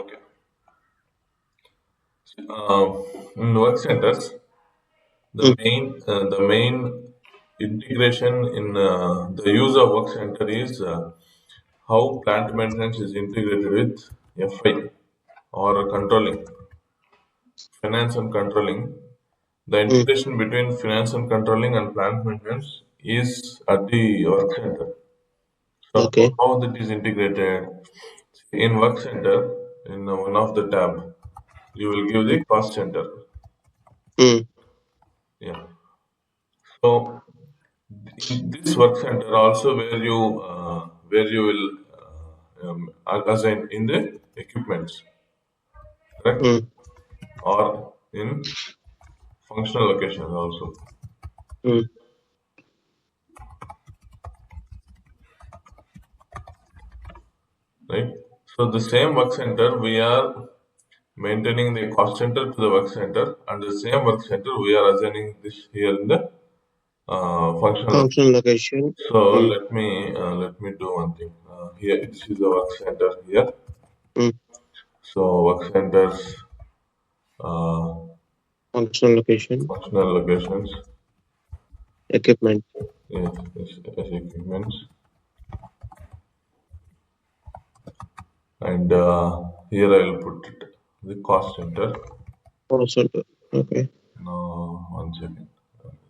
Okay. In work centers, Mm. the main integration in the use of work center is how plant maintenance is integrated with FI or controlling, finance and controlling. The Mm. integration between finance and controlling and plant maintenance is at the work center. So Okay. how that is integrated in work center in one of the tab, you will give Mm. the cost center. Mm. Yeah. So in this work center also where you will assign in the equipments, correct? Mm. Or in functional locations also, Mm. right? So the same work center we are maintaining the cost center to the work center, and the same work center we are assigning this here in the functional Functional location. location. So Mm. let me do one thing. Here this is the work center here. Mm. So work centers, uh, Functional location. functional locations, Equipment. yes, equipments, and here I will put it the cost center. Also. Okay. Now one second.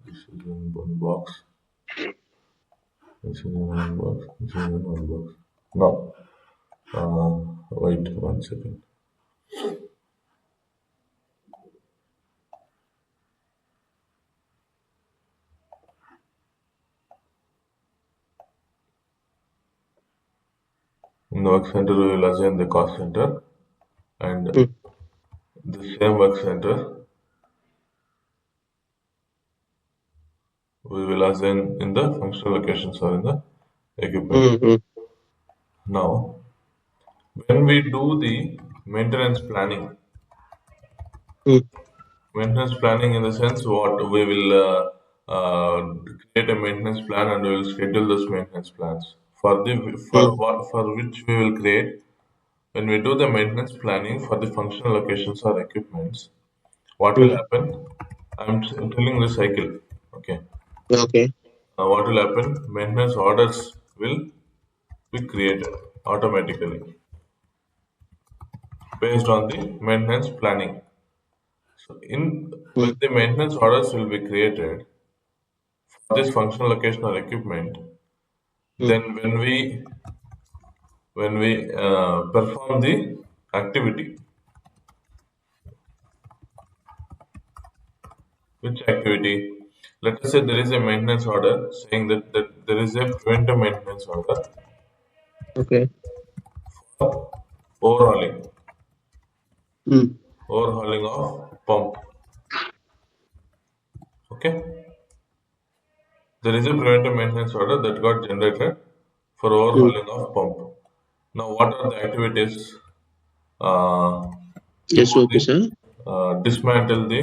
This is in one box. This is in one box. This is in one box. No. Wait one second. In the work center, we will assign the cost center, and Mm. the same work center we will assign in the functional locations or in the equipment. Mm. Mm. Now, when we do the maintenance planning, Mm. maintenance planning in the sense what we will create a maintenance plan and we will schedule those maintenance plans for the Mm. for which we will create when we do the maintenance planning for the functional locations or equipments. What will Mm. happen? I'm telling the cycle. Okay. Okay. What will happen? Maintenance orders will be created automatically based on the maintenance planning. So, in when Mm. the maintenance orders will be created for this functional location or equipment, Mm. then when we perform the activity, which activity? Let us say there is a maintenance order saying that there is a preventive maintenance order Okay. for overhauling, Mm. overhauling of pump. Okay, there is a preventive maintenance order that got generated for Mm. overhauling of pump. Now, what are the activities? Uh, Yes, remove okay, sir. dismantle the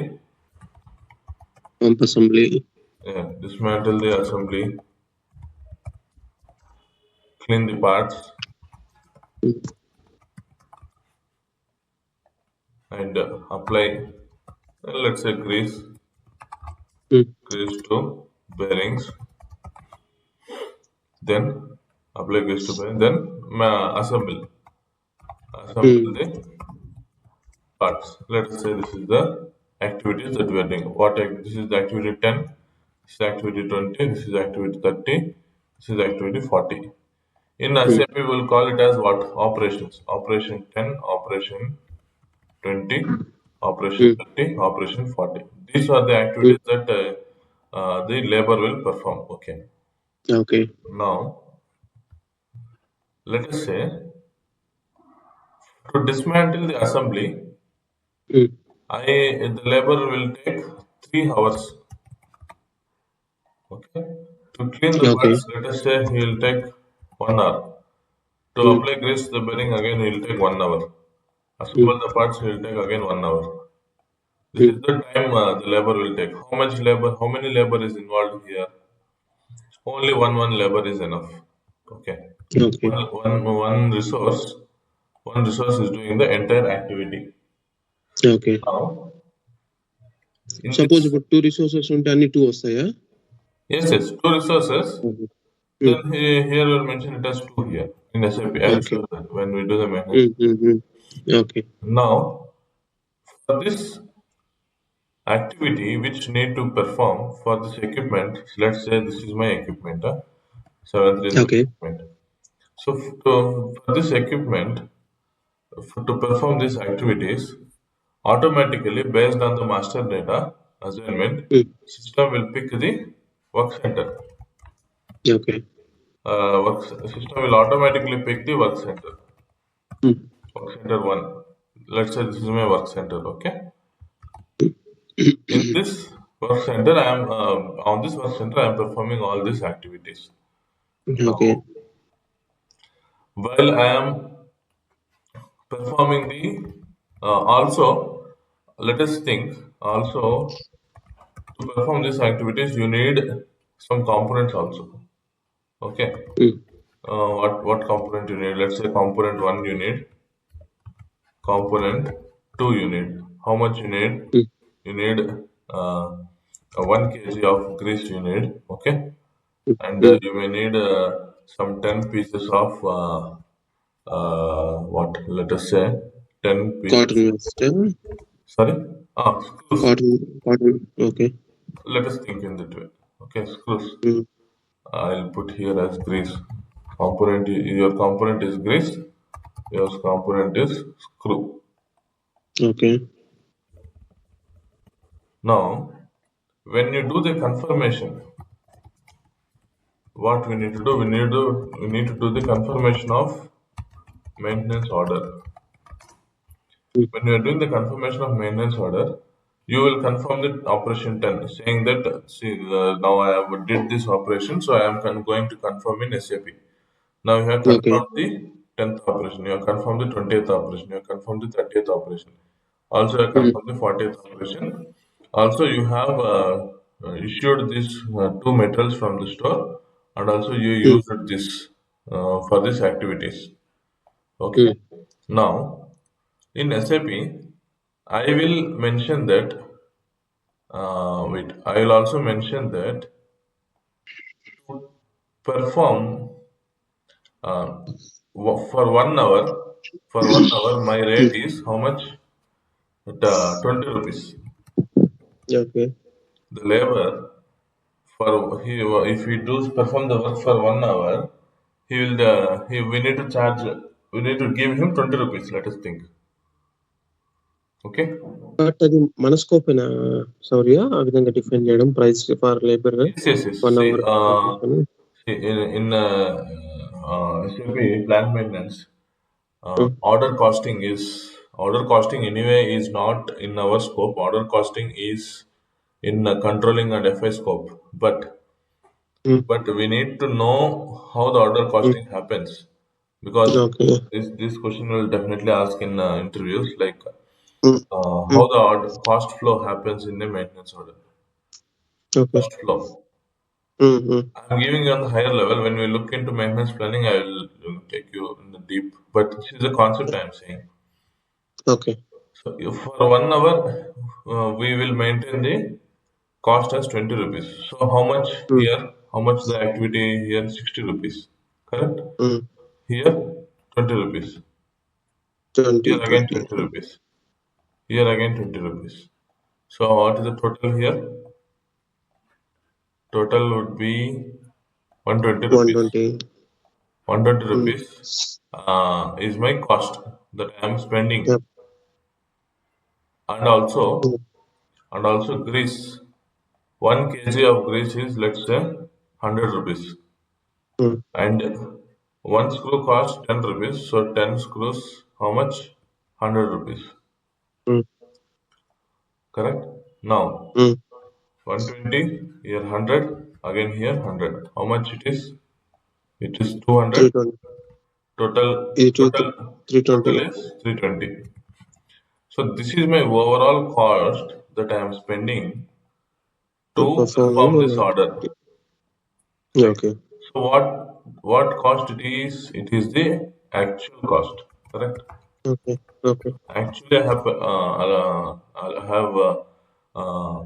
Pump assembly. dismantle the assembly, clean the parts, Mm. and apply, let's say, Mm. grease to bearings. Then apply grease to bearings. Then assemble Mm. the parts. Let us say this is the activities that we are doing. This is the activity 10. This is activity 20. This is activity 30. This is activity 40. In Mm. SAP, we will call it as what? Operations. Operation 10, Operation 20, Operation Mm. 30, Operation 40. These are the Mm. activities that the labor will perform. Okay. Okay. Now, let us say to dismantle the assembly, Mm. the labor will take 3 hours. Okay. To clean the Okay. parts, let us say he will take 1 hour. To Mm. apply grease the bearing again, he will take 1 hour. Mm. Assemble the parts, he will take again 1 hour. This is Mm. the time the labor will take. How much labor? How many labor is involved here? Only one labor is enough. Okay. Okay. One resource. one resource is doing the entire activity. Okay. Now, in Suppose this, ఇప్పుడు 2 resources ఉంటే అన్ని 2 వస్తాయా? yes, two resources. Mhm. Then హ్మ్. here we'll mention it as two here in SAP. I'll okay. show that when we do the maintenance. హ్మ్. హ్మ్. హ్మ్. Okay. Now, for this activity which need to perform for this equipment, let's say this is my equipment, 730 okay. equipment. So for this equipment, to perform these activities, automatically based on the master data assignment, హ్మ్. system will pick the work center. Okay. System will automatically pick the work center. హ్మ్. Work center one. Let's say this is my work center. Okay. In this work center, I am on this work center. I am performing all these activities. Okay. Now, while I am performing also, let us think. Also, to perform these activities, you need some components also. Okay. హ్మ్. What component you need? Let's say component one you need, component two you need. How much you need? హ్మ్. You need uh, 1 kg of grease you need. Okay. హ్మ్. And హ్మ్. you may need some 10 pieces of what, let us say 10 pieces, cotton వేస్టా? sorry, screws. Cotton. Okay. Let us think in that way. Okay, screws. హ్మ్. I'll put here as grease. Component, your component is grease, your component is screw. Okay. Now, when you do the confirmation, what we need to do, we need to do the confirmation of maintenance order. హ్మ్. When you are doing the confirmation of maintenance order, you will confirm the operation 10, saying that, see, now I have did this operation, so I am going to confirm in SAP. Now you have okay. confirmed the 10th operation, you have confirmed the 20th operation, you have confirmed the 30th operation. Also, you have హ్మ్. confirmed the 40th operation. Also, you have issued these two materials from the store, and also you హ్మ్. used this for these activities. Okay. హ్మ్. Now, in SAP, I will mention that. Wait, I will also mention that perform for 1 hour. For 1 hour, my rate హ్మ్. is how much? At 20 rupees. Okay. The labor for he if he does perform the work for 1 hour, he will we need to charge. We need to give him 20 rupees. Let us think. Okay. But అది మన స్కోపేనా శౌర్య? ఆ విధంగా define చేయడం price for labour Yes, yes, yes. 1 See, hour అని. in SAP plant maintenance, హ్మ్. order costing anyway is not in our scope. Order costing is in controlling and FI scope. హ్మ్. But we need to know how the order హ్మ్. costing happens, because okay. this question will definitely ask in interviews, like హ్మ్. how హ్మ్. the cost flow happens in a maintenance order. Okay. Cost flow. హ్మ్. హ్మ్. I'm giving you on the higher level. When we look into maintenance planning, I will take you in the deep. But this is a concept I'm saying. Okay. So if for 1 hour, we will maintain the cost as 20 rupees. So how much హ్మ్. here? How much the activity here? 60 rupees. Correct? హ్మ్. Here 20 rupees. 20, Here again 20. 20 rupees. Here again 20 rupees. So what is the total here? Total would be 120 rupees. 120. 120 హ్మ్. rupees is my cost that I am spending. Yeah! And also, హ్మ్. and also grease. 1 kg of grease is, let's say, 100 rupees. హ్మ్. And one screw costs 10 rupees. So 10 screws, how much? 100 rupees. హ్మ్. Correct? Now, హ్మ్. 120, here 100, again here 100. How much it is? It is 200. 320. Total, ఇది total, 320. total is 320. So this is my overall cost that I am spending to to perform perform this order. 150. Right. Okay. So what cost it is? It is the actual cost. correct? Okay. Okay. Actually, I have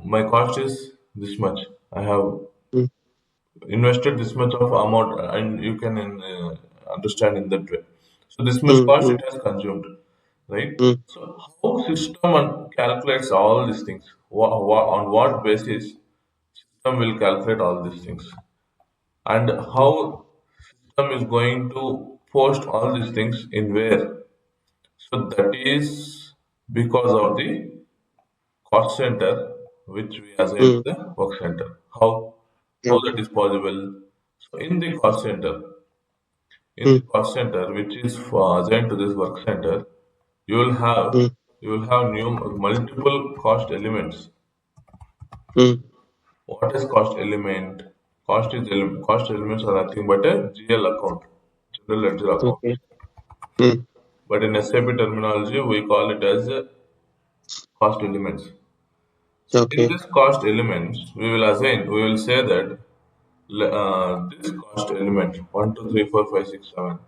my cost is this much. I have Mm, invested this much of amount, and you can understand in that way. So this much mm, cost mm, it has consumed, right? mm, So how system calculates all these things? On what basis system will calculate all these things, and mm, how system is going to post all these things in where? So that is because of the cost center which we assign to mm. the work center. How that Okay. is possible? So in the Mm, cost center which is assigned to this work center, you will have mm, you will have new multiple cost elements. mm. What is cost element? Cost elements are nothing but a GL account, general ledger account. Okay. Mm, But in SAP terminology, we call it as cost elements. So in okay. this cost elements, we will say that this cost element 1, 2, 3, 4, 5, 6, 7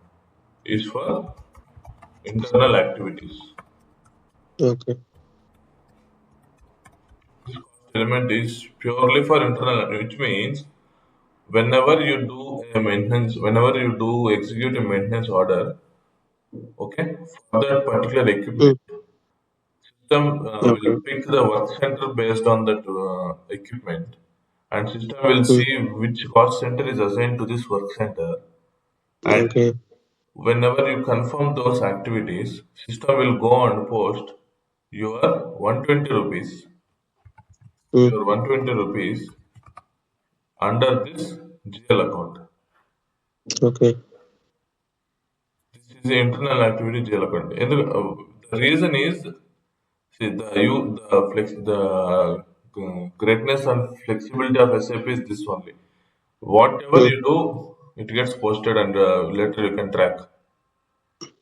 is for internal activities. Okay. This cost element is purely for internal, which means whenever you do execute a maintenance order, okay, for that particular equipment, Mm, system will okay. pick the work center based on that equipment, and system will Mm, see which cost center is assigned to this work center. And okay. whenever you confirm those activities, system will go and post your 120 rupees, Mm, your 120 rupees under this GL account. okay. This is the internal activity GL account. And the reason is, see, the greatness and flexibility of SAP is this only. Whatever Mm, you do, it gets posted and later you can track.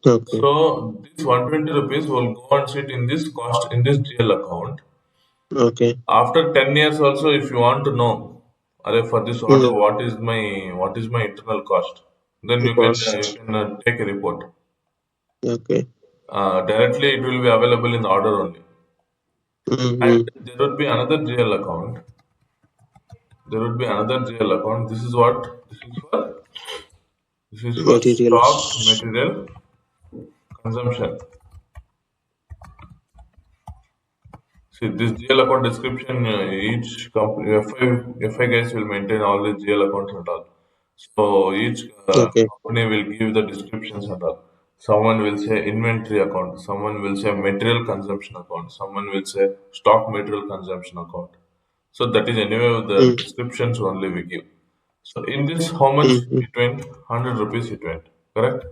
okay. So this 120 rupees will go and sit in this cost in this GL account. Okay. After 10 years also, if you want to know, for this order, Mm, what is my internal cost? Then the you cost. can take a report. Okay. Directly, it will be available in the order only. Mm, And mm. there would be another GL account. There would be another GL account. This is for stock Materials. material consumption. See, this GL account description, each company, FI guys will maintain all the GL accounts and all. So each Okay. company will give the descriptions and all. Someone will say inventory account, someone will say material consumption account, someone will say stock material consumption account. So that is anyway the Mm, descriptions only we give. So in this, how much mm, mm. it went? 100 rupees it went. Correct?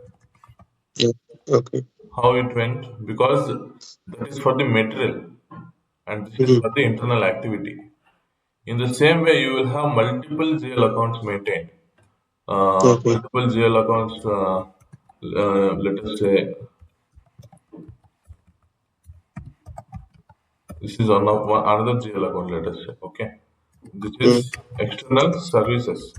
Yeah. Okay. How it went? Because that is for the material and this is Mm, for the internal activity. In the same way, you will have multiple GL accounts maintained. okay. Multiple GL accounts, let us say, this is another GL account, let us say, okay. This Mm, is external services.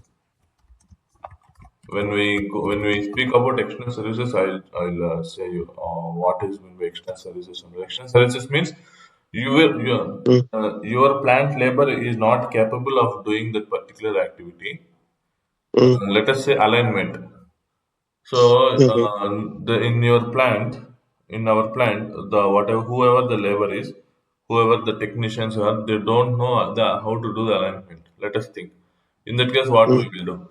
When we speak about external services, I'll say you what is meant by external services. And external services means mm, your plant labor is not capable of doing that particular activity. mm. Let us say alignment. So Okay. in your plant, in our plant, the whatever whoever the labor is, whoever the technicians are, they don't know how to do the alignment. Let us think. In that case, what we Mm, will do?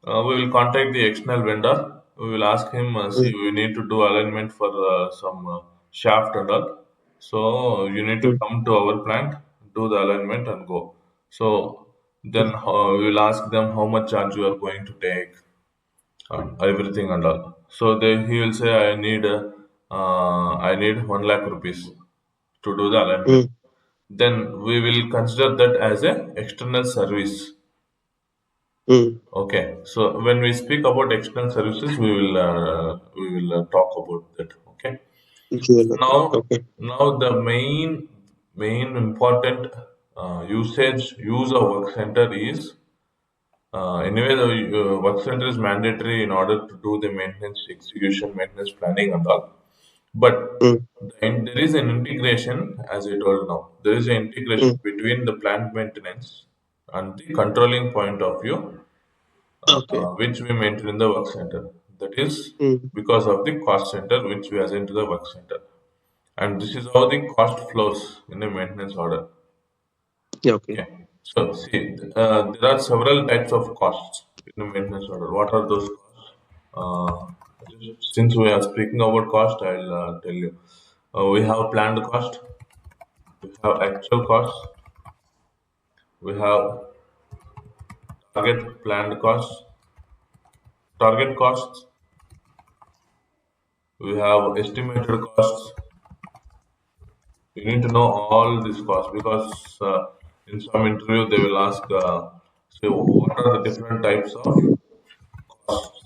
We will contact the external vendor. We will ask him, see, mm, we need to do alignment for some shaft and all. So you need to mm, come to our plant, do the alignment and go. So then mm, we will ask them how much charge you are going to take, everything and all. So he will say, I need 1 lakh rupees to do the alignment. mm, Then we will consider that as a external service. mm. Okay. So when we speak about external services, we will talk about that. Okay. Dual account. Now Okay. now the main important use of work center is, anyway, the work center is mandatory in order to do the maintenance execution, maintenance planning, and all. But mm, there is an integration, as I told now. There is an integration mm. between the plant maintenance and the controlling point of view, Okay. which we maintain in the work center. That is Mm. because of the cost center which we assign to the work center. And this is how the cost flows in a maintenance order. Yeah, okay. Okay. So see, there are several types of costs in a maintenance order. What are those costs? Since we are speaking about cost, I'll tell you. We have planned cost, we have actual costs, we have planned costs, target costs, we have estimated costs. You need to know all these costs because in some interview they will ask, so what are the different types of costs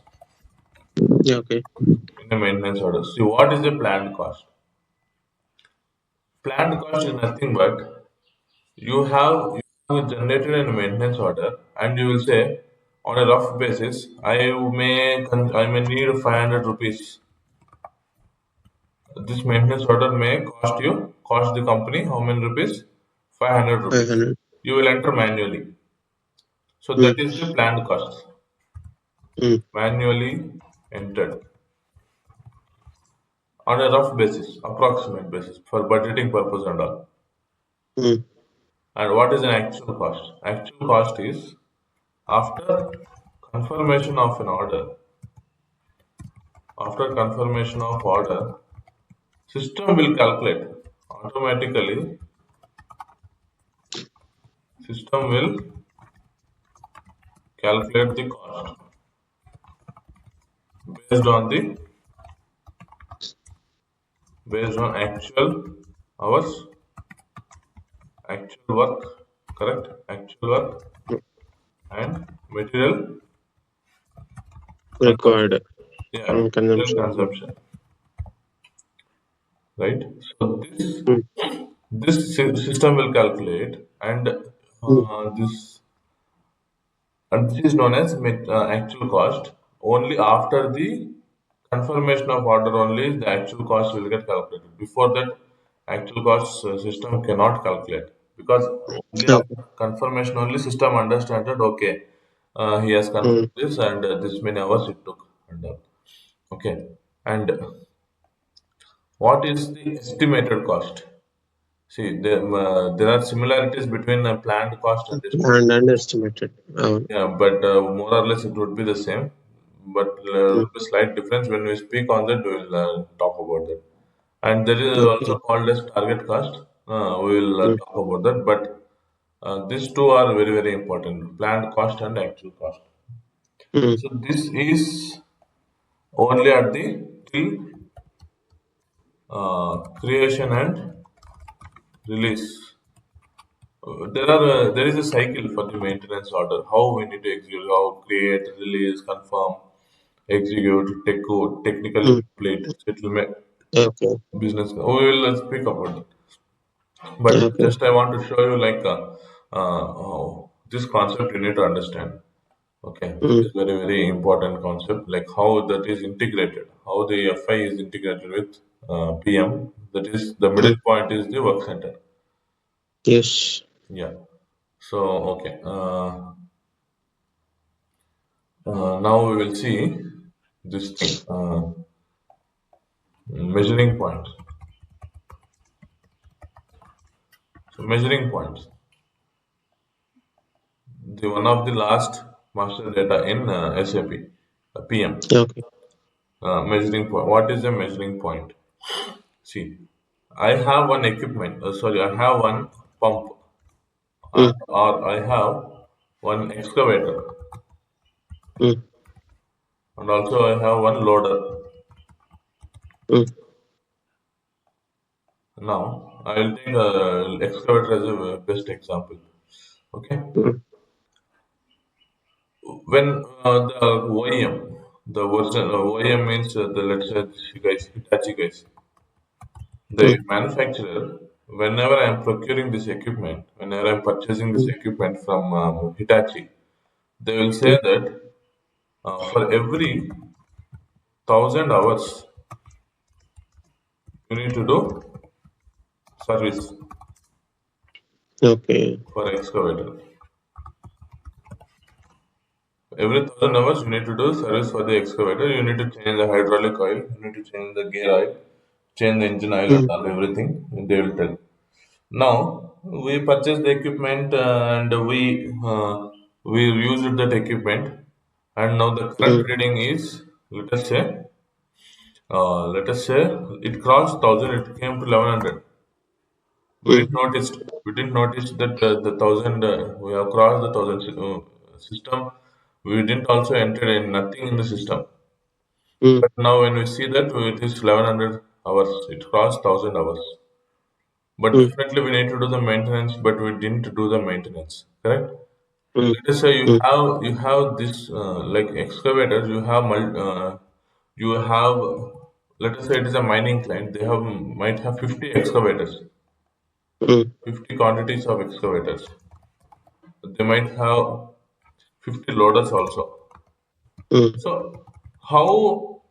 Yeah, okay. in a maintenance order? See, what is a planned cost? Planned cost is nothing but you have generated a maintenance order, and you will say, on a rough basis, I may need 500 rupees. This maintenance order may cost the company how many rupees? 500 rupees. 500. You will enter manually. So that Mm, is the planned cost, mm, manually entered on a rough basis, approximate basis for budgeting purpose and all. mm. And what is an actual cost? Actual cost is after confirmation of an order. After confirmation of order, system will calculate automatically. System will calculate the cost based on the based on actual hours, actual work, correct? Actual work and material consumption. Required Yeah, material consumption. consumption, right? So Mm, system will calculate, and mm, this is known as actual cost. Only after the confirmation of order only the actual cost will get calculated. Before that, actual cost system cannot calculate because only okay. after confirmation only system understands that okay, he has Mm, confirmed this and this many hours it took and okay. And what is the estimated cost? See, there are similarities between planned cost and estimated. and estimated. Yeah, but more or less it would be the same. But Mm, a slight difference when we speak on that, we will talk about that. And there is also okay. called as target cost. We will Mm, talk about that. But these two are very, very important: planned cost and actual cost. mm, So this is only at the till creation and release. There is a cycle for the maintenance order. How we need to execute, how create, release, confirm, execute, technically mm. complete, settlement, Okay. business. We will speak about it. But Okay. just I want to show you like this concept you need to understand. Okay, this Mm, is very very important concept. Like how that is integrated, how the FI is integrated with PM. That is the middle mm. point is the work center. Yes. Yeah. So okay. Now we will see this thing, measuring points. So measuring points, the one of the last master data in SAP PM. Okay. Measuring point. What is a measuring point? See, I have one equipment. Sorry, I have one pump, Mm, or I have one excavator, mm, and also I have one loader. mm, Now I will take excavator as a best example. Okay, mm, when the OEM, the original OEM means the let's say you guys, Hitachi guys, the mm, manufacturer. Whenever I am procuring this equipment, whenever I am purchasing this mm, equipment from Hitachi, they will say mm, that for every 1,000 hours you need to do service Okay. for excavator. Every 1,000 hours, you need to do service for the excavator. You need to change the hydraulic oil, you need to change the gear oil, change the engine oil, and Mm, all everything. They will tell. Now we purchased the equipment and we used that equipment, and now the current mm, reading is, let us say it crossed 1,000. It came to 1,100. We mm, didn't notice. We didn't notice that the 1,000 we have crossed the 1,000 system. We didn't also enter in nothing in the system. mm, But now when we see that it is 1,100 hours, it crossed 1,000 hours. But mm, definitely we need to do the maintenance, but we didn't do the maintenance. Correct? mm, Let us say you mm, have this like excavators. You have, let us say it is a mining client. They have might have 50 excavators, mm, 50 quantities of excavators. They might have 50 loaders also. mm, So how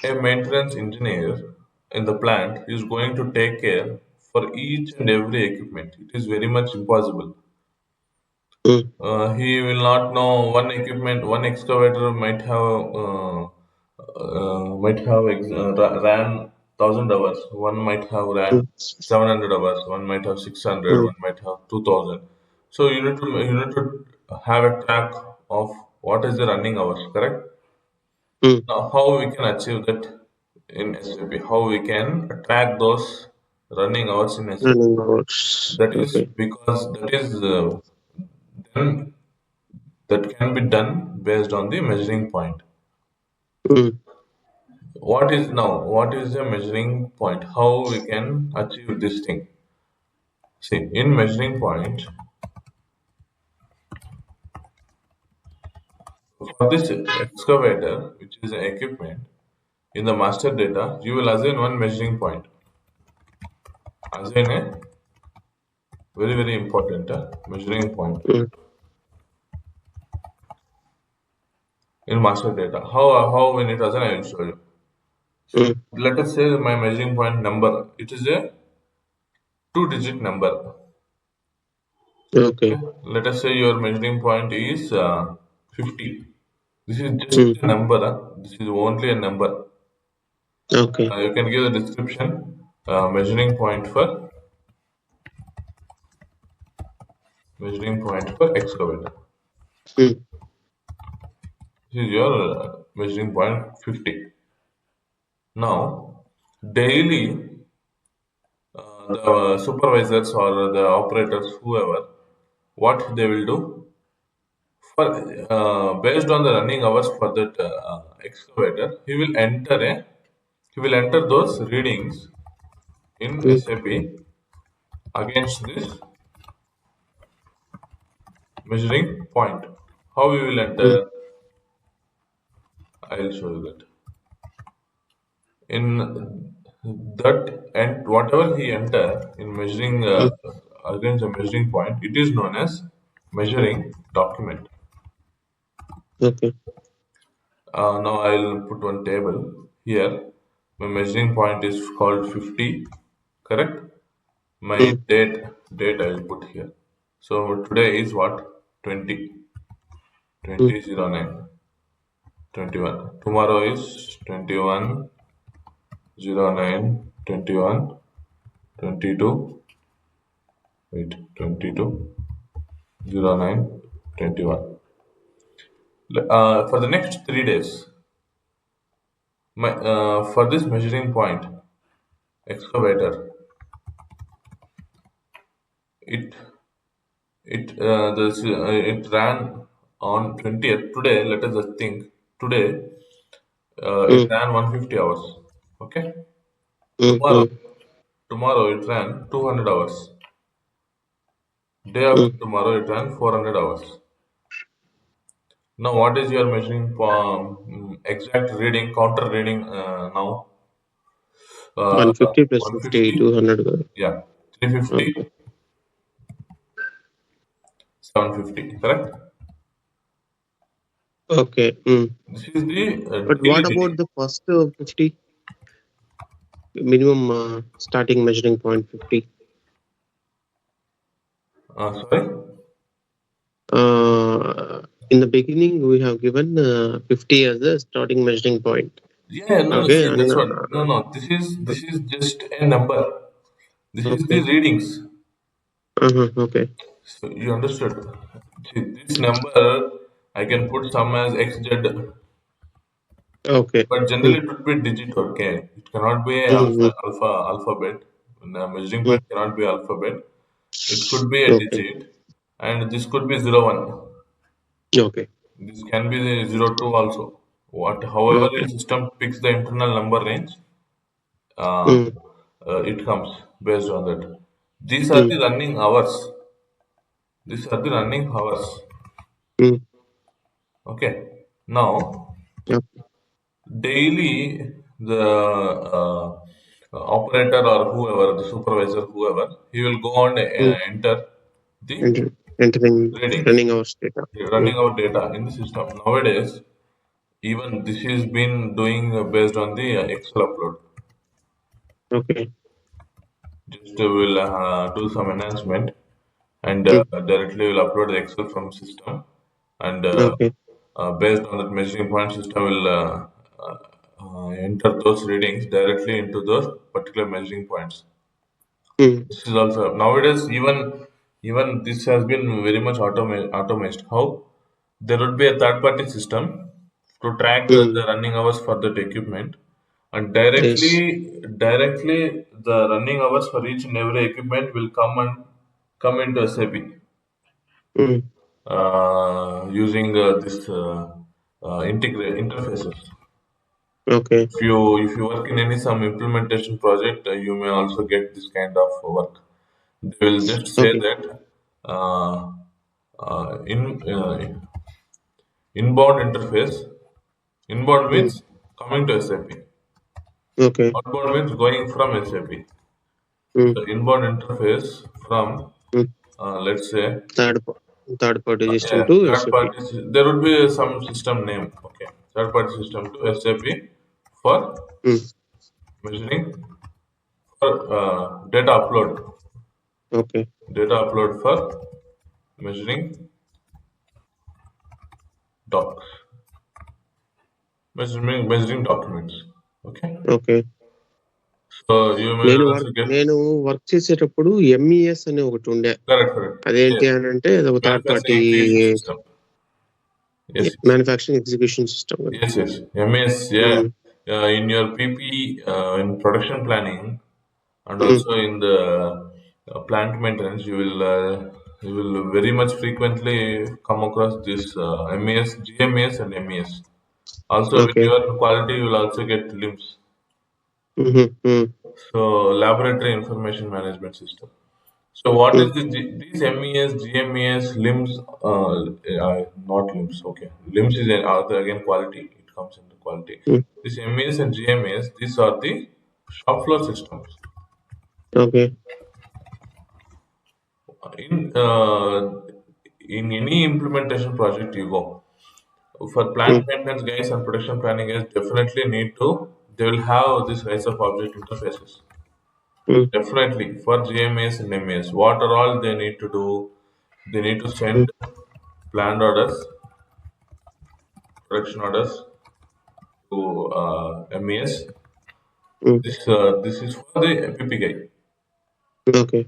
a maintenance engineer in the plant is going to take care for each and every equipment? It is very much impossible. mm, He will not know one excavator ran 1,000 hours. One might have ran mm, 700 hours. One might have 600. mm, One might have 2,000. So you need to have a track of what is the running hours. Correct. mm. Now, how we can achieve that in SAP? How we can track those running hours in SAP? Running hours. That is Okay. because then that can be done based on the measuring point. Mm, What is the measuring point? How we can achieve this thing? See, in measuring point, for this excavator, which is an equipment, in the master data, you will assign one measuring point. Assign a very, very important measuring point mm, in master data. How we need to assign, I will show you. So mm. let us say my measuring point number. It is a two-digit number. Okay. Okay. Let us say your measuring point is 50. This is just Mm, a number. This is only a number. okay. You can give the description. Measuring point for excavator. Mm, This is your measuring point 50. Now, daily, the supervisors or the operators, whoever, what they will do for based on the running hours for that excavator, he will enter those readings in mm, SAP against this measuring point. How we will mm, enter? I will show you that. In that and whatever he enter in measuring mm. against the measuring point, it is known as measuring document. Okay. Now I'll put one table here. My measuring point is called 50, correct? My Mm, date I'll put here. So today is what? 20, mm, 2009, 21. Tomorrow is 21, 09, 21, 22. Wait, 22, 09, 21. For the next 3 days, for this measuring point, excavator, it it ran on 20th. Today, let us just think. Today, it mm, ran 150 hours. Okay. mm, Tomorrow, mm, tomorrow it ran 200 hours. Day after mm. tomorrow, it ran 400 hours. Now, what is your measuring exact reading, counter reading now? 150 plus 50, 150, 200. yeah, 350, Okay. 750, correct? Okay. Mm. This is the But daily what reading. about the first 50? minimum starting measuring point 50. Sorry. In the beginning, we have given 50 as the starting measuring point. Yeah, no, Okay, see, and that's what. No, no, this is just a number. This is the okay, readings. okay, So you understood. See, this number I can put some as XZ, okay. but Mm, generally it would be digit. Okay, it cannot be a mm, alphabet. The measuring mm, point cannot be alphabet. It could be a okay, digit, and this could be 01. okay, This can be the 02 also. However, okay. your system picks the internal number range, uh, Mm, it comes based on that. These are mm, the running hours. These are the running hours. mm, Okay. Now, okay. daily the operator or whoever, the supervisor, whoever, he will go and Mm, enter the entering readings, running hours data. running Mm, our data in the system. Nowadays, even this is been doing based on the Excel upload. okay. Just will do some enhancement and Mm, directly will upload the Excel from system and okay. based on that measuring point system will enter those readings directly into those particular measuring points. Mm, This is also nowadays even this has been very much automated. How there would be a third party system to track mm, the running hours for that equipment, and yes. directly the running hours for each and every equipment will come into SAP Mm, using this integrate interfaces. okay, If you work in any some implementation project, you may also get this kind of work. They will just say okay. that uh, in inbound interface. Inbound Mm, means coming to SAP. okay. Outbound means going from SAP. Mm, So inbound interface from mm. let's say Third, third party system yeah, to third SAP. party. There would be some system name. Okay, third party system to SAP for Mm, measuring for data upload. okay, Data upload for measuring docs. Measuring documents. Okay. okay. So you may also get నేను work చేసేటప్పుడు MES అని ఒకటి ఉండే. correct. అదేంటి Yes. అనంటే అదొక third party Manufacturing execution system. Yes. Yes. Manufacturing execution system కదా. Yes. Yes. MES. Yeah. హ్మ్. In your PP, in production planning, and హ్మ్. also in the plant maintenance, you will very much frequently come across this MES, GMES, and MES. Also, with okay. your quality, you will also get LIMS. హుహు. హ్మ్. So, laboratory information management system. So what is హ్మ్. these MES, GMES, LIMS, not LIMS, okay. LIMS is again quality, it comes into quality. హ్మ్. This MES and GMES, these are the shop floor systems. Okay. In any implementation project you go, for plant హ్మ్. maintenance guys and production planning guys, definitely need to, they will have this rise of object interfaces. హ్మ్. Definitely for GMS and MES, what are all they need to do? They need to హ్మ్. send planned orders, production orders to MES. హ్మ్. This is for the PP guy. Okay.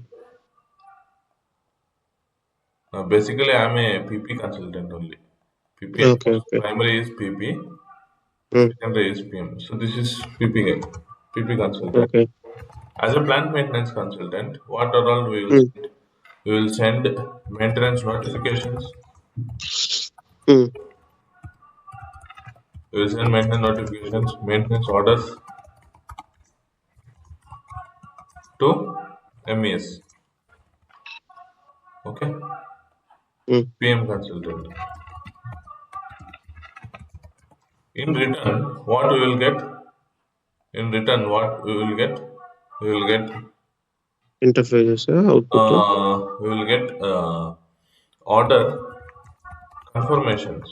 Basically, I'm a PP consultant only. PP okay. Okay. primary is PP, హ్మ్. secondary is PM. So this is PP guy, PP consultant. Okay. As a plant maintenance consultant, what are all we will హ్మ్. send? We will send maintenance notifications. హ్మ్. We will send maintenance notifications, maintenance orders to MES. Okay, హ్మ్. PM consultant. In return, what we will get? In return, what we will get? We will get interfaces output. order confirmations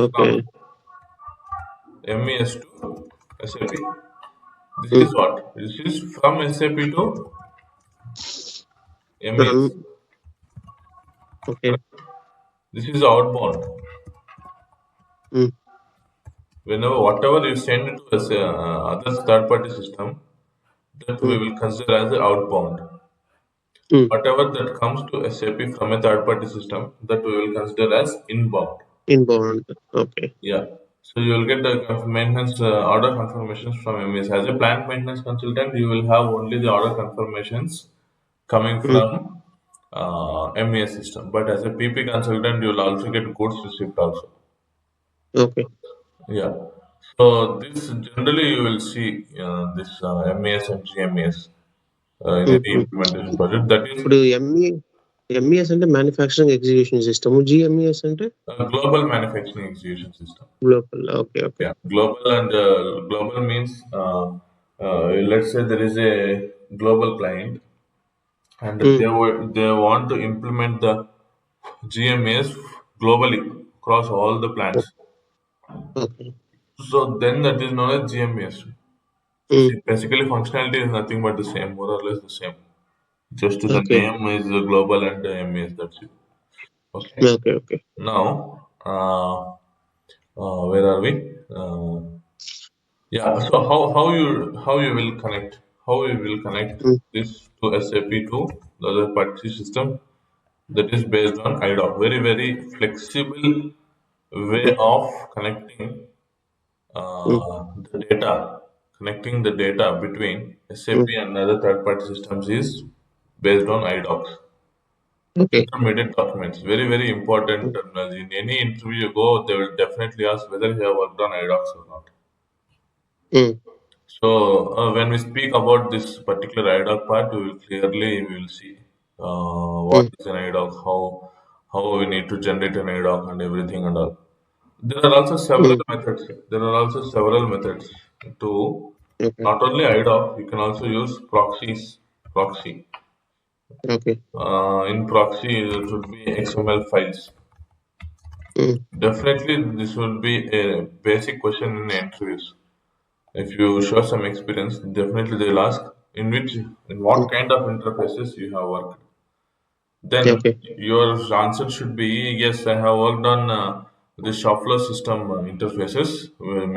okay. from MES to SAP. This mm. is what? This is from SAP to MES. From okay. This is outbound. Mm, Whenever whatever you send to as a, other third party system, that we mm, will consider as a outbound. mm. Whatever that comes to SAP from a third party system, that we will consider as inbound. Inbound. Okay. Yeah. So you will get the maintenance order confirmations from MES. As a plant maintenance consultant, you will have only the order confirmations coming Mm, from MES system. But as a PP consultant, you will also get goods receipt also. okay. Yeah. So this generally you will see this MES and GMES in Mm, any mm. implementation project. That is ఇప్పుడు MES అంటే manufacturing execution system. జిఎంఈఎస్ అంటే a global manufacturing execution system. Global. Okay. Okay. Yeah, global means let's say there is a global client and Mm, they want to implement the GMAs globally across all the ఓ- plants. Okay. So then that is known as GMAs. So Mm, see, basically functionality is nothing but the same, more or less the same. Just the okay. name is global and MES. That's it. Okay. Okay. Okay. Now, where are we? Yeah, so how you will connect Mm, this to SAP to the other party system that is based on IDOC. Very very flexible way mm, of connecting mm, the data, connecting the data between SAP mm. and other third party systems is based on IDOCs. Okay. Intermediate documents, very very important Mm, terminology. In any interview you go, they will definitely ask whether you have worked on IDOCs or not. mm, So when we speak about this particular IDOC part, we will see what mm, is an IDOC, how we need to generate an IDOC and everything and all. There are also several mm. methods. There are also several methods to okay. not only IDOC. You can also use proxies. Proxy. Okay. In proxy, it should be XML files. Mm, Definitely, this will be a basic question in interviews. If you show some experience, definitely they'll ask in mm. what kind of interfaces you have worked. Then okay. your answer should be yes, I have worked on the shop floor system interfaces,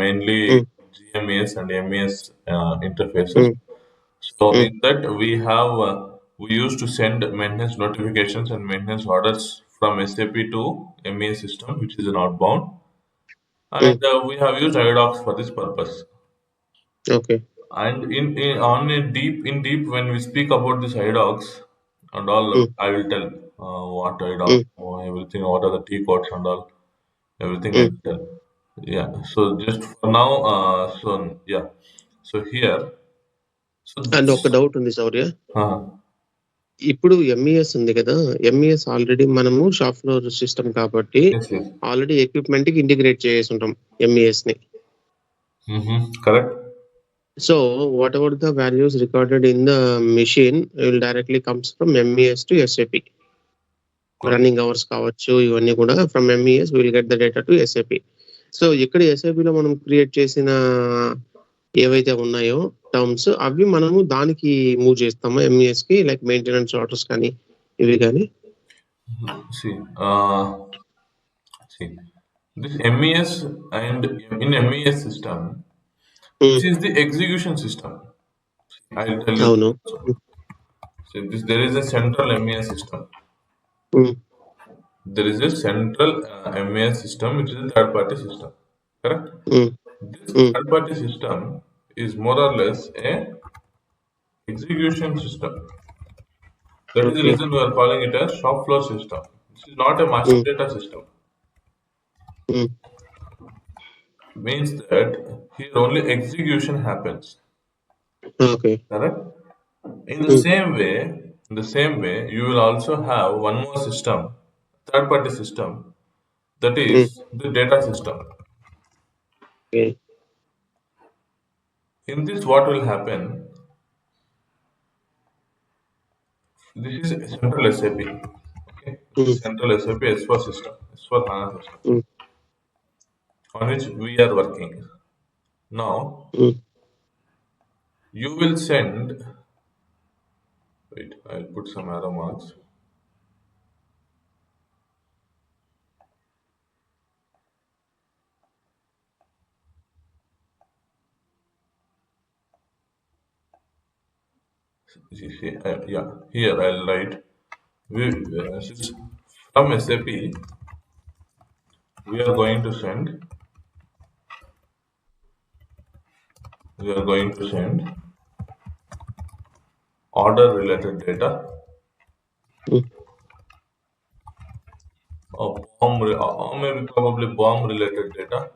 mainly Mm, GMES and MES interfaces. mm, So mm, in that we used to send maintenance notifications and maintenance orders from SAP to MES system, which is an outbound, and mm. we have used IDOCs for this purpose. Okay. And in on a deep when we speak about this idocs and all, Mm, I will tell what idoc, mm, everything, what are the T codes and all, everything I mm. will tell. Yeah. So just for now, so yeah. So here, so and this. ఒక doubt ఉంది Shaurya. Uh, ఇప్పుడు MES ఉంది కదా! MES already మనము shop floor system కాబట్టి yes, yes. Already ఎక్విప్‌మెంట్‌కి integrate చేసేసుంటాం ఎంఈఎస్‌ని. Correct. So whatever the values recorded in the machine will directly comes from MES to SAP. Correct. Running hours కావచ్చు, ఇవన్నీ కూడా from MES we will get the data to SAP. So ఇక్కడ ఎస్ఏపీలో మనం create చేసిన ఏవైతే ఉన్నాయో టర్మ్స్ అవి మనము దానికి మూవ్ చేస్తామా ఎంఈఎస్‌కి, లైక్ మెయింటెనెన్స్ ఆర్డర్స్ కానీ ఇవి గాని? See, see, this MES and in MES system, హ్మ్. this is the execution system. I'll tell you అవును. this also. హ్మ్. So this there is a central MES system. హ్మ్. There is a central MES system which is a third party system. Correct? హ్మ్. This హ్మ్. third party system is more or less a execution system. That is the okay. reason we are calling it a shop floor system. This is not a master హ్మ్. data system. హ్మ్. Means that here only execution happens. Okay. Correct? హ్మ్. In the same way, you will also have one more system, third party system, that హ్మ్. is the data system. Okay. In this, what will happen? This is central SAP. Okay, this హ్మ్. is central SAP S4 system, S4 HANA system, హ్మ్. on which we are working. Now, హ్మ్. You will send. Wait, I'll put some arrow marks. Yeah, here I'll write. Since from SAP, we are going to send. We are going to send order related data mm, or or maybe probably bomb related data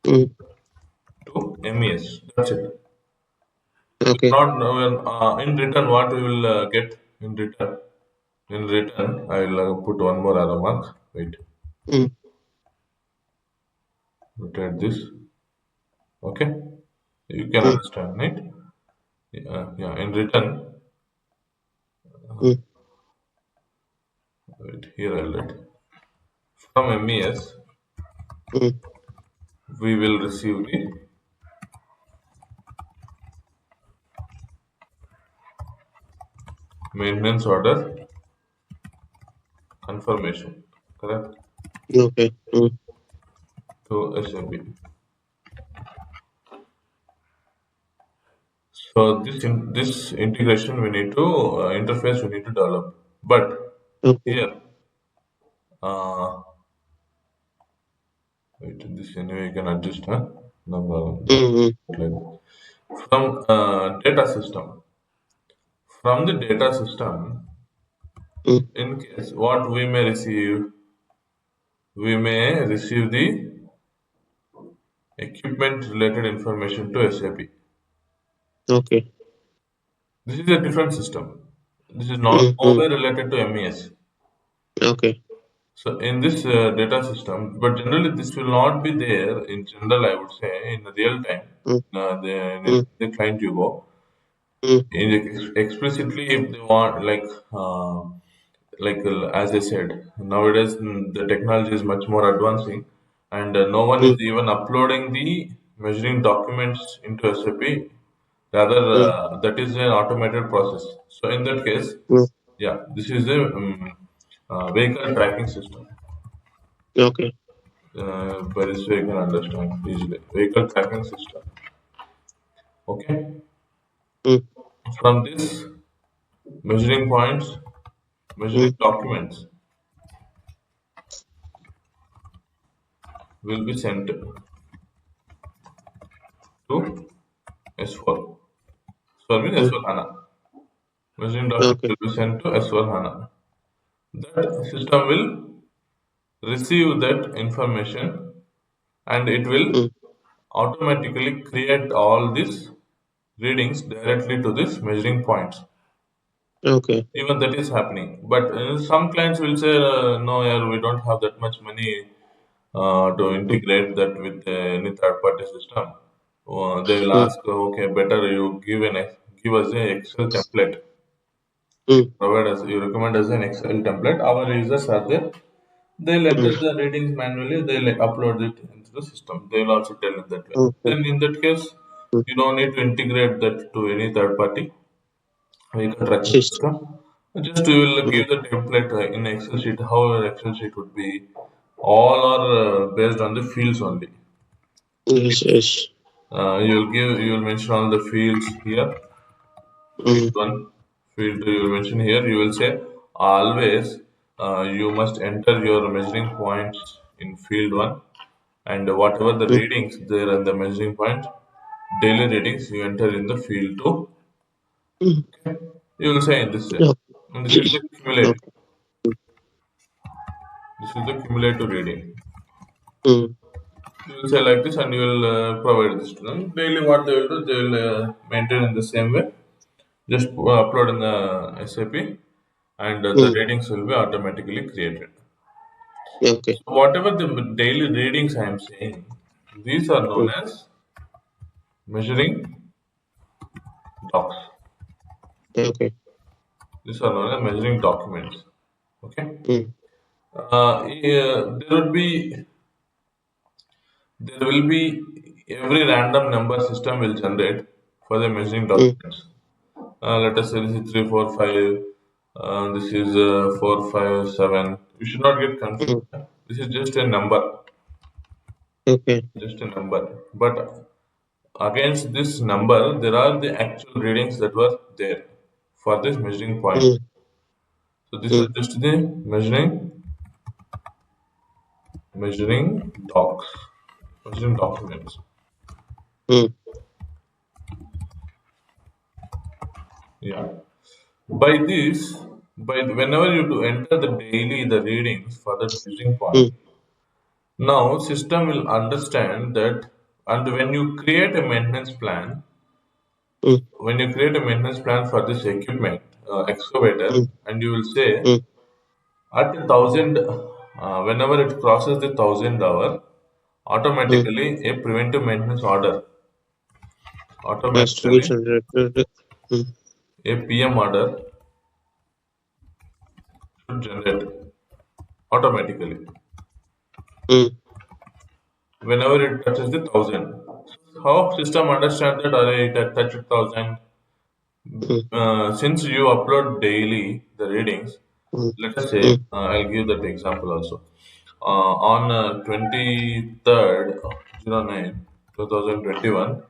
mm. to MES. That's it. Okay. Not in return. What we will get in return? In return, I will put one more arrow mark. Wait, Mm, rotate this. Okay, you can mm, understand it. Yeah. In return, mm, wait, here I'll write from MES. mm, We will receive the maintenance order confirmation. Correct okay. to SAP. So this integration we need to interface we need to develop. But Okay. here, uh, wait, this anyway you can adjust, huh? No problem. Mm, From data system. From the data system, mm, in case what we may receive the equipment related information to SAP. okay. This is a different system. This is not Mm, nowhere related to MES. okay. So in this data system, but generally this will not be there in general. I would say in real time, Mm, in mm, the client you go mm, in explicitly if they want as I said, nowadays the technology is much more advancing, and no one is mm, even uploading the measuring documents into SAP. Rather, mm, that is an automated process. So in that case, mm, yeah, this is a vehicle tracking system. okay. By this way, you can understand easily. Vehicle tracking system. Okay. Mm, From this measuring points, measuring mm, documents will be sent to S4. So means mm, S4 HANA. Measuring document okay. will be sent to S4 HANA. That system will receive that information and it will Mm, automatically create all these readings directly to this measuring points. okay. Even that is happening. But some clients will say, no, yeah, we don't have that much money to Mm, integrate that with any third party system. They will mm, ask, okay, better you give us a Excel template. You mm, provide us, you recommend us an Excel template. Our users are there. They'll enter mm, the readings manually. They'll upload it into the system. They will also tell in that way. okay. Then in that case, Mm, you don't need to integrate that to any third party vehicle tracking system. system. Just you will Mm, give the template in Excel sheet. How an Excel sheet would be. All are based on the fields only. yes, yes. You will mention all the fields here. Field Mm, one, field two, you will mention here. You will say always you must enter your measuring points in field one, and whatever the mm, readings there in the measuring point, daily readings you enter in the field two. mm, You will say in this way, okay. and this is the cumulative. Okay. This is the cumulative reading. Mm, You will say like this, and you will provide this to them daily. What they will do, they will maintain in the same way. Just upload in the SAP, and the mm, readings will be automatically created. okay. So whatever the daily readings I am saying, these are known Mm, as measuring docs. okay. These are known as measuring documents. Okay. Mm, Yeah, there will be every random number system will generate. for the measuring mm, documents. Let us say this is 3, 4, 5. This is 4, 5, 7. You should not get confused. mm. This is just a number, Okay. just a number. But against this number, there are the actual readings that were there for this measuring point. Mm, So this is mm, just the measuring docs, measuring documents. mm, Yeah. By this, whenever you do enter the daily the readings for that measuring point, mm, now system will understand that, and mm, when you create a maintenance plan for this equipment, excavator, mm, and you will say mm. at 1,000, whenever it crosses the 1,000 hour, Mm. automatically a preventive maintenance order, Has to be automatically generated. Mm, a PM order should generate automatically mm, whenever it touches the 1,000. How system understand that array it had touched 1,000? mm, Since you upload daily the readings, mm, let us say, mm, I'll give that example also. On 23rd of 09, 2021,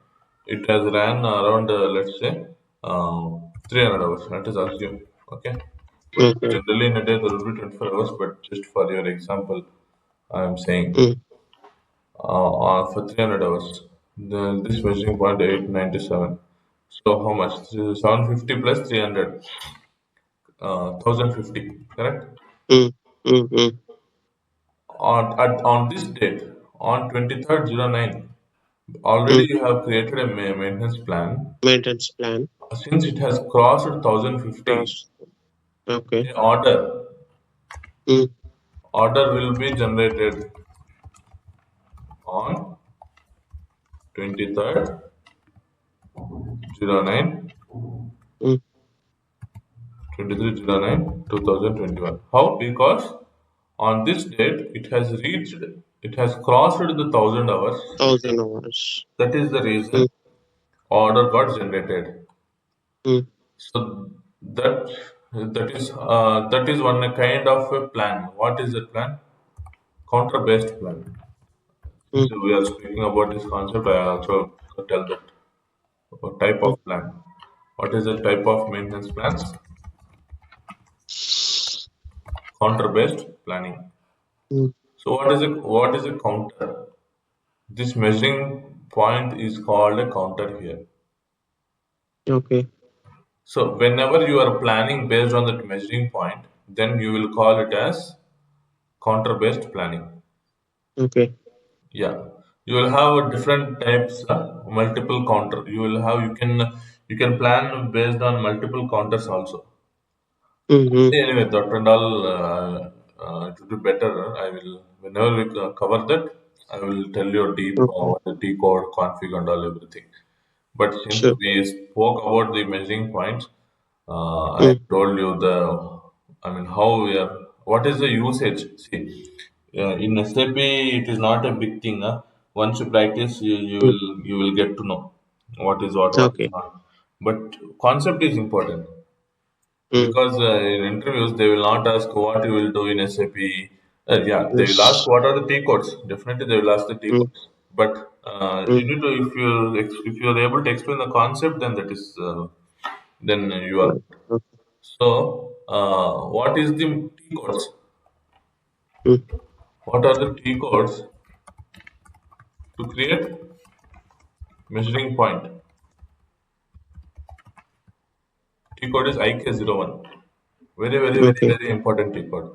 it has ran around, let's say, 300 hours. Let us assume. Okay. But okay. generally in a day there will be 24 hours, but just for your example, I am saying Mm, for 300 hours. This measuring point 897. So how much? 750 plus 300, 1050, correct? mm, mm, mm, On this date, on 23rd 09, already mm. you have created a maintenance plan. Maintenance plan. Since it has crossed 1050, Cross. Okay. a Mm, order will be generated on 23rd 09, mm, 2021. How? Because on this date it has crossed the 1,000 hours. 1,000 hours. That is the reason Mm, order got generated. mm, So that is one kind of a plan. What is that plan? Counter based plan. mm, Since we are speaking about this concept, I also tell that type mm, of plan. What is the type of maintenance plans? Counter based planning. mm. So what is a counter? This measuring point is called a counter here. Okay. So whenever you are planning based on that measuring point, then you will call it as counter based planning. Okay. Yeah, you will have different types, multiple counter. You can plan based on multiple counters also. Mm, mm, Anyway, that and all, it will be better. I will whenever we cover that, I will tell you deep okay. what the T code, config, and all everything. But since Sure. we spoke about the measuring points, I Mm, told you I mean, how we are, what is the usage? See, in SAP, it is not a big thing. Once you practice, mm. you will get to know what is Okay. not. But concept is important Mm. because in interviews they will not ask what you will do in SAP. Yeah, they will ask Yes. what are the T codes. Definitely, they will ask the T Mm, codes. But you mm. need to, if you are able to explain the concept, then that is then you are. Right. Okay. So, what is the T codes? Mm, What are the T codes to create measuring point? T code is IK01. okay. Very important T code.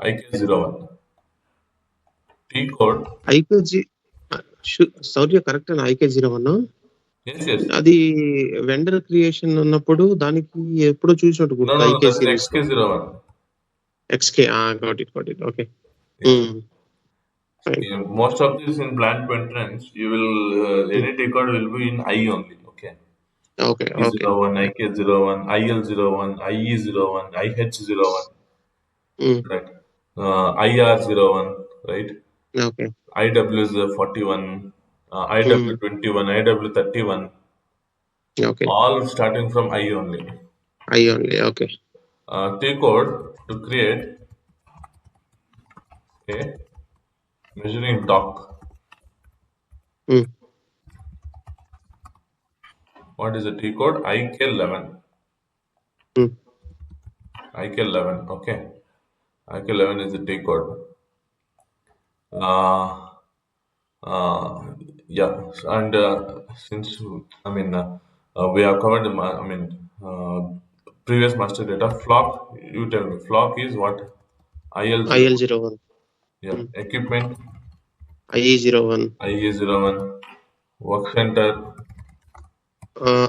IK01. T code. IKG Shaurya correct అని IK01. Yes, yes. అది vendor creation అన్నప్పుడు దానికి ఎప్పుడో చూసినట్టు గుర్తు No. IK That is series లో. XK01. XK got it okay. Yeah. Right. Most of this in plant maintenance, you will any T code will be in I only. Okay. Okay. Okay. IK01, IK01, IL01, IE01, IH01, right? IR01, right? Okay. IW is 41, IW21, IW31. Okay. all starting from I only. I only. Okay. T code to create a measuring dock. Mm, What is the T code? IK11. mm, IK11. Okay. IK11 is the T code. Uh, yeah, and since I mean we have covered the previous master data flock. You tell me, flock is what? IL01. IL01. Yeah, Mm, equipment IE01. IA01. Work center.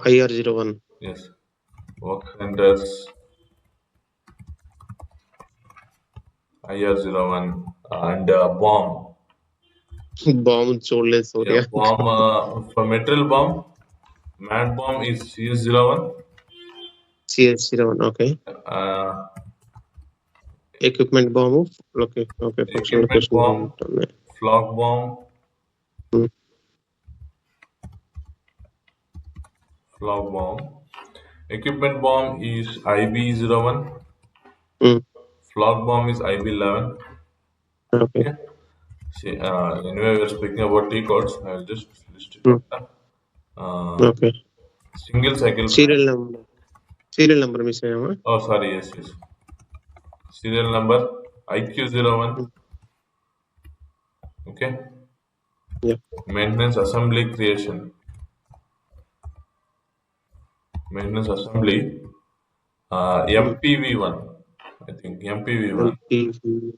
IR01. Yes, work centers IR01 and bomb. Bomb చూడలేదు Yeah, Surya. bomb for metal bomb. Mad bomb is CS01. CS01. Okay. Uh, equipment bomb. Okay. Okay. Function equipment location bomb bomb, ఉంటుంది. flock bomb, Mm, flock bomb. Equipment bomb is IB01. mm, Flock bomb is IB11. Okay. Okay. See, anyway, we're speaking about T codes. I'll just list it Mm, out. Uh, okay. Single cycle plan. Serial number miss అయ్యామా? Oh, sorry. Yes, yes. Serial number IQ01. Mm, Okay. yeah. Maintenance assembly creation. Maintenance assembly. Mm, MPV1. I think MPV1. MPV.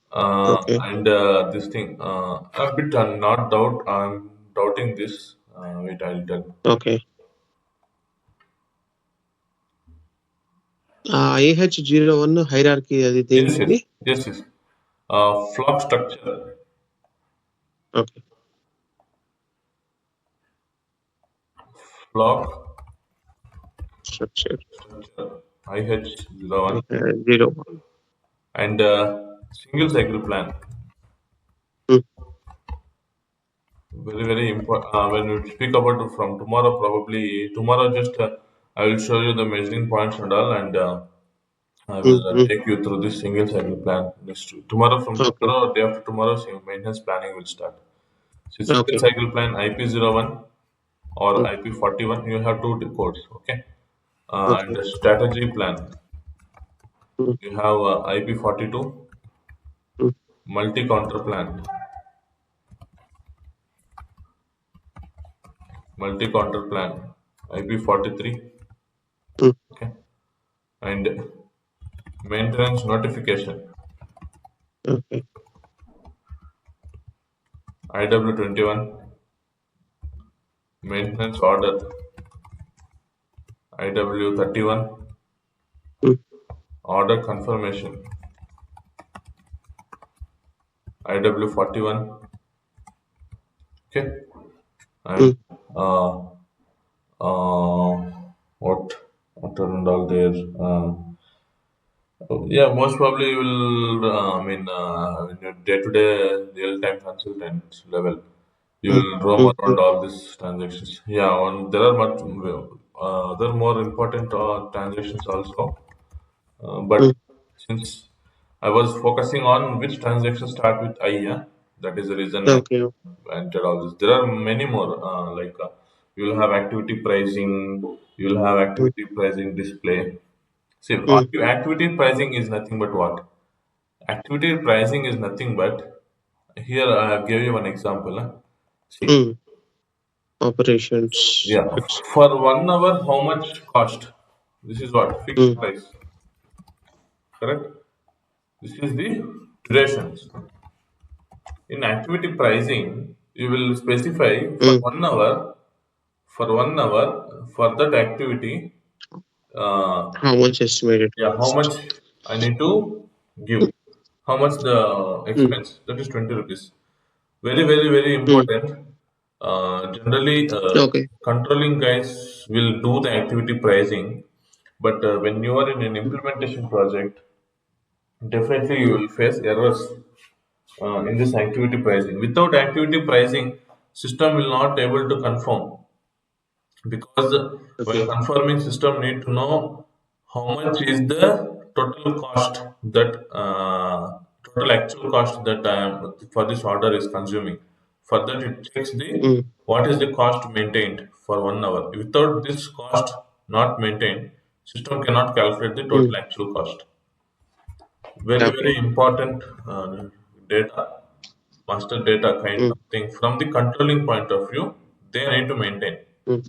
Okay. And this thing, a bit not doubt. I'm doubting this. Wait, I'll tell. Okay. AH01 hierarchy అది Yes, దేనిది? yes, yes, yes. Flock structure. Okay. Flock structure. structure. IH01 01. and single cycle plan. Mm, Very, very important. When we speak about from tomorrow, probably tomorrow, just I will show you the measuring points and all, and I will mm, mm. take you through this single cycle plan. Next tomorrow, from okay. tomorrow, day after tomorrow, maintenance planning will start. So single okay. cycle plan IP01 or Mm, IP41, you have two codes, okay? And okay. the strategy plan, Mm, you have IP42 mm, multi counter plan, multi counter plan, IP43, mm. okay? And maintenance notification, okay. IW21, maintenance order, IW31, Mm, order confirmation, IW41, okay? And mm, uh, uh, what and all there. Yeah, most probably you will. In your day-to-day real-time consultant level, you mm, will roam mm, around mm, all these transactions. Yeah, there are much other more important transactions also. But mm. since I was focusing on which transactions start with I, yeah, that is the reason I okay. entered all this. There are many more. You will have activity pricing. You will have Mm, activity pricing display. See, mm, activity pricing is nothing but what? Activity pricing is nothing but here I have gave you one example. See, mm. Operations yeah, fix. for 1 hour, how much cost? This is what fixed Mm, price, correct? This is the durations. In activity pricing, you will specify for mm. 1 hour, for that activity, uh, how much estimated yeah, how cost? much I need to give, how much the Mm, expense, that is 20 rupees. Very, very, very mm. important. Generally, okay. controlling guys will do the activity pricing, but when you are in an implementation project, definitely you Mm, will face errors in this activity pricing. Without activity pricing, system will not able to confirm. because while Okay. confirming system need to know how much is the total cost that total actual cost that I am for this order is consuming. For that, it checks the Mm, what is the cost maintained for 1 hour. Without this cost not maintained, system cannot calculate the mm. total actual cost. Very Okay. very important data, master data kind Mm, of thing. From the controlling point of view, they need to maintain. mm.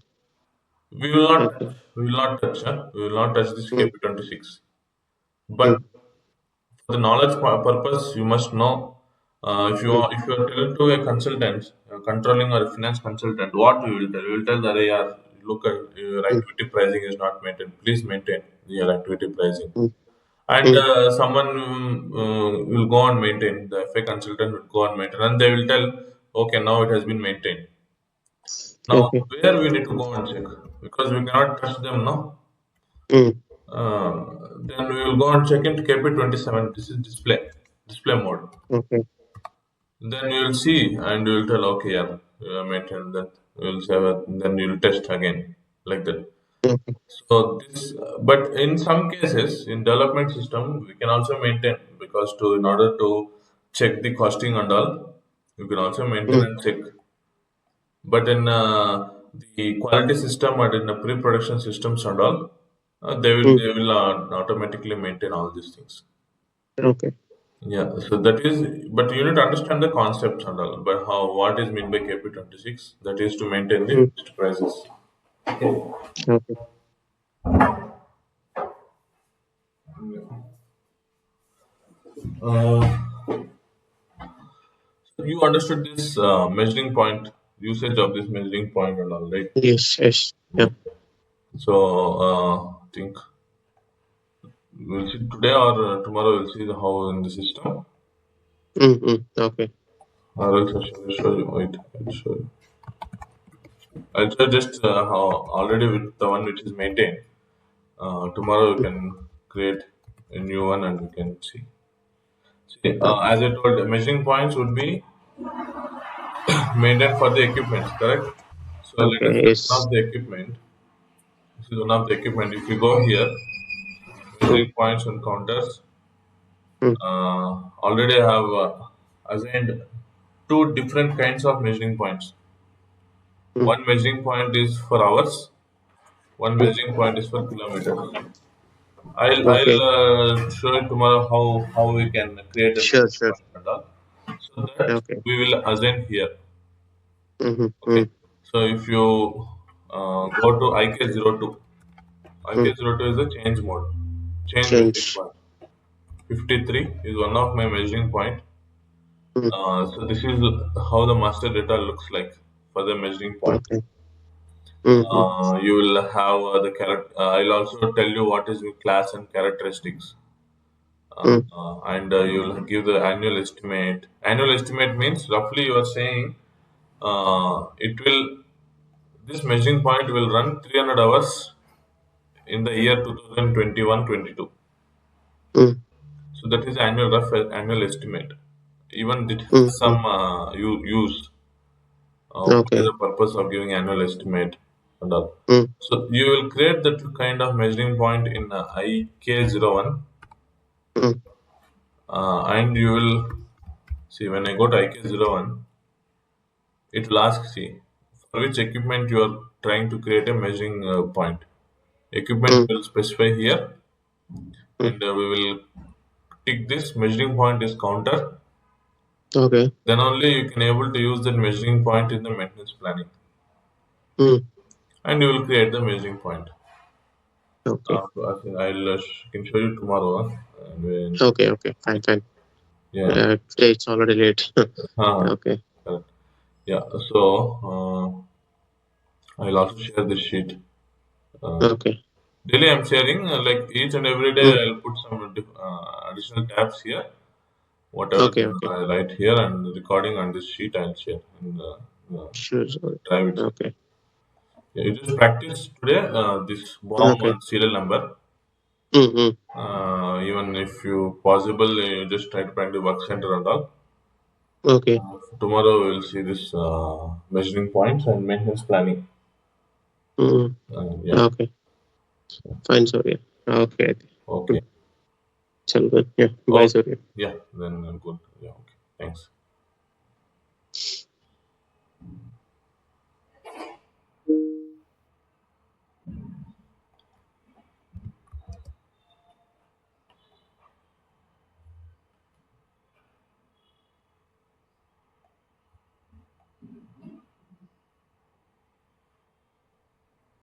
We will not touch. Okay. We will not touch. We will not touch this Mm, KP26. But mm, for the knowledge purpose, you must know. mm, If you are telling to a consultant, a controlling or a finance consultant, what we will tell? We will tell that yeah, look at your mm, activity pricing is not maintained. Please maintain your activity pricing. mm, And mm. someone will go and maintain. The FA consultant will go and maintain, and they will tell, okay, now it has been maintained. Now, Okay. where we need to go and check because we cannot touch them now. Mm. Then we will go and check into KP27. This is display mode. Okay. Then you will see and you will tell, okay, yeah, maintain that. You will save it. Then you will test again like that. Okay. So this, but in some cases, in development system, we can also maintain because to in order to check the costing and all, you can also maintain Mm, and check. But in the quality system and in the pre-production systems and all, mm. they will automatically maintain all these things. Okay. Yeah, so that is, but you need to understand the concepts and all. But how what is meant by KP26? That is to maintain the Mm. fixed prices. Okay. Okay. Uh, you understood this measuring point usage of this measuring point and all, right? Yes. Yes. Yeah. So I think we'll see today or tomorrow. We'll see how in the system. Mm, mm. Okay. Or else I shall show you. Wait, I'll show you. I'll show just how already with the one which is maintained. Tomorrow you Mm, can create a new one and you can see. See, okay. as I told, the measuring points would be maintained for the equipment, correct? So let us Okay. say one Yes. of the equipment. This is one of the equipment. If you go here, Mm, measuring points and counters, mm, already I have assigned two different kinds of measuring points. mm. One measuring point is for hours, one Mm. measuring point is for kilometers. I'll Okay. show you tomorrow how we can create a Sure. measuring Sure. point and all. So that Okay. we will assign here. Mm-hmm. Okay. Mm, So if you go to IK02, mm. IK02 is a change mode, change measuring Change. point. 53 is one of my measuring point. Mm. So this is how the master data looks like for the measuring point. Okay. Mm-hmm. You will have the character. I'll also tell you what is the class and characteristics, Mm. and you will give the annual estimate. Annual estimate means roughly you are saying it will. This measuring point will run 300 hours in the year 2021-22. Mm. So that is annual rough annual estimate. Even it Mm. has Mm. some use. What is Okay. the purpose of giving annual estimate and all? Mm. So you will create that kind of measuring point in IK01, Mm. and you will see when I go to IK01, it will ask see for which equipment you are trying to create a measuring point. Equipment Mm. will specify here, Mm. and we will tick this measuring point is counter. Okay. Then only you can able to use that measuring point in the maintenance planning, Mm. and you will create the measuring point. Okay. I think I'll can show you tomorrow. And Okay. Okay. Fine. Fine. yeah, Today it's already late. huh, Okay. correct. Yeah. So I'll also share this sheet. Uh, Okay. Daily I'm sharing like each and every day Mm. I'll put some additional tabs here. Whatever Okay. Okay. I write here and the recording on this sheet I'll share in the Sure. Sure. drive itself. Okay. Yeah, you just practice today this bomb Okay. and serial number. Mm. Even if you possible, you just try to find the work center and all. Okay. Tomorrow we'll see this measuring points and maintenance planning. Yeah. Okay. Fine Surya. Okay అయితే. Okay. చలో. By Okay. Surya. Yeah. Then good. Yeah. Okay. Thanks.